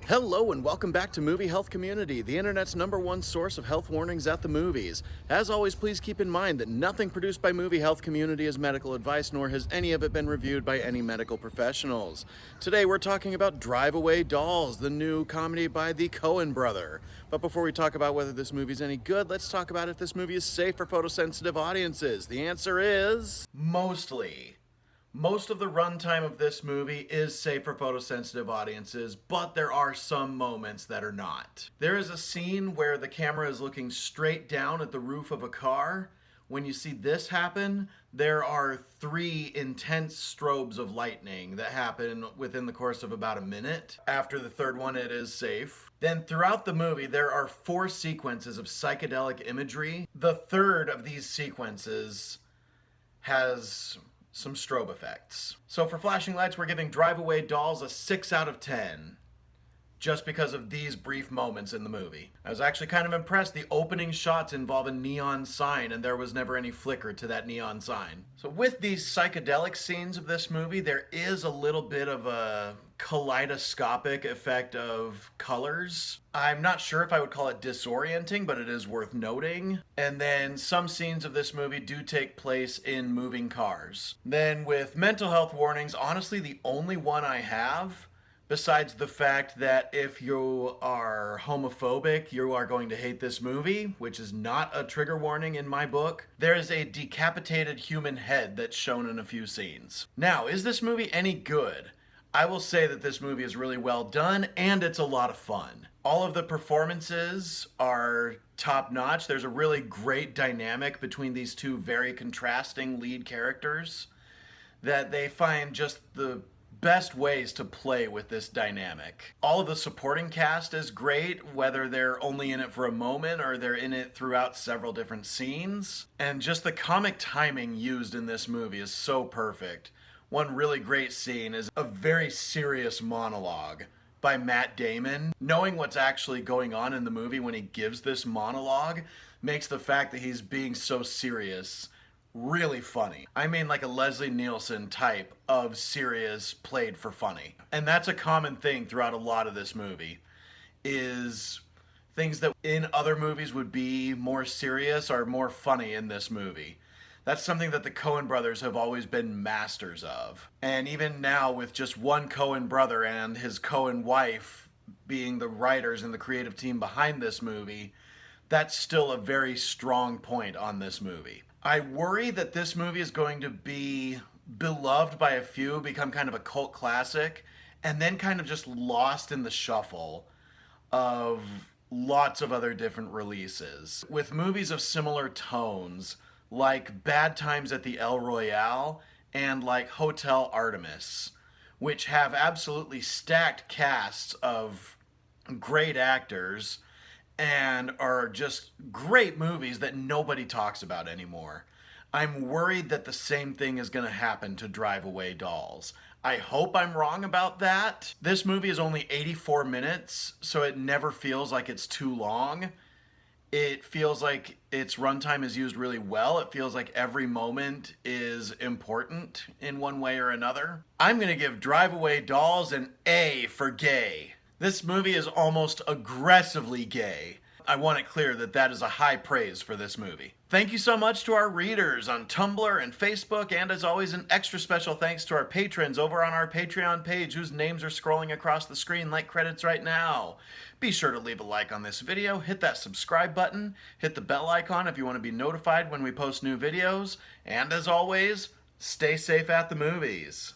Hello and welcome back to Movie Health Community, the internet's #1 source of health warnings at the movies. As always, please keep in mind that nothing produced by Movie Health Community is medical advice, nor has any of it been reviewed by any medical professionals. Today we're talking about Drive Away Dolls, the new comedy by the Coen brother. But before we talk about whether this movie is any good, let's talk about if this movie is safe for photosensitive audiences. The answer is mostly. Most of the runtime of this movie is safe for photosensitive audiences, but there are some moments that are not. There is a scene where the camera is looking straight down at the roof of a car. When you see this happen, there are 3 intense strobes of lightning that happen within the course of about a minute. After the third one, it is safe. Then throughout the movie, there are 4 sequences of psychedelic imagery. The third of these sequences has some strobe effects. So for flashing lights, we're giving Drive Away Dolls a 6 out of 10. Just because of these brief moments in the movie. I was actually kind of impressed. The opening shots involve a neon sign, and there was never any flicker to that neon sign. So with these psychedelic scenes of this movie, there is a little bit of a kaleidoscopic effect of colors. I'm not sure if I would call it disorienting, but it is worth noting. And then some scenes of this movie do take place in moving cars. Then with mental health warnings, honestly, the only one I have, besides the fact that if you are homophobic, you are going to hate this movie, which is not a trigger warning in my book, there is a decapitated human head that's shown in a few scenes. Now, is this movie any good? I will say that this movie is really well done, and it's a lot of fun. All of the performances are top-notch. There's a really great dynamic between these two very contrasting lead characters that they find just the best ways to play with this dynamic. All of the supporting cast is great, whether they're only in it for a moment or they're in it throughout several different scenes. And just the comic timing used in this movie is so perfect. One really great scene is a very serious monologue by Matt Damon. Knowing what's actually going on in the movie when he gives this monologue makes the fact that he's being so serious really funny. I mean, like a Leslie Nielsen type of serious played for funny. And that's a common thing throughout a lot of this movie, is things that in other movies would be more serious are more funny in this movie. That's something that the Coen brothers have always been masters of. And even now, with just one Coen brother and his Coen wife being the writers and the creative team behind this movie, that's still a very strong point on this movie. I worry that this movie is going to be beloved by a few, become kind of a cult classic, and then kind of just lost in the shuffle of lots of other different releases. With movies of similar tones, like Bad Times at the El Royale and like Hotel Artemis, which have absolutely stacked casts of great actors and are just great movies that nobody talks about anymore. I'm worried that the same thing is going to happen to Drive Away Dolls. I hope I'm wrong about that. This movie is only 84 minutes, so it never feels like it's too long. It feels like its runtime is used really well. It feels like every moment is important in one way or another. I'm going to give Drive Away Dolls an A for gay. This movie is almost aggressively gay. I want it clear that that is a high praise for this movie. Thank you so much to our readers on Tumblr and Facebook, and as always, an extra special thanks to our patrons over on our Patreon page whose names are scrolling across the screen like credits right now. Be sure to leave a like on this video, hit that subscribe button, hit the bell icon if you want to be notified when we post new videos, and as always, stay safe at the movies.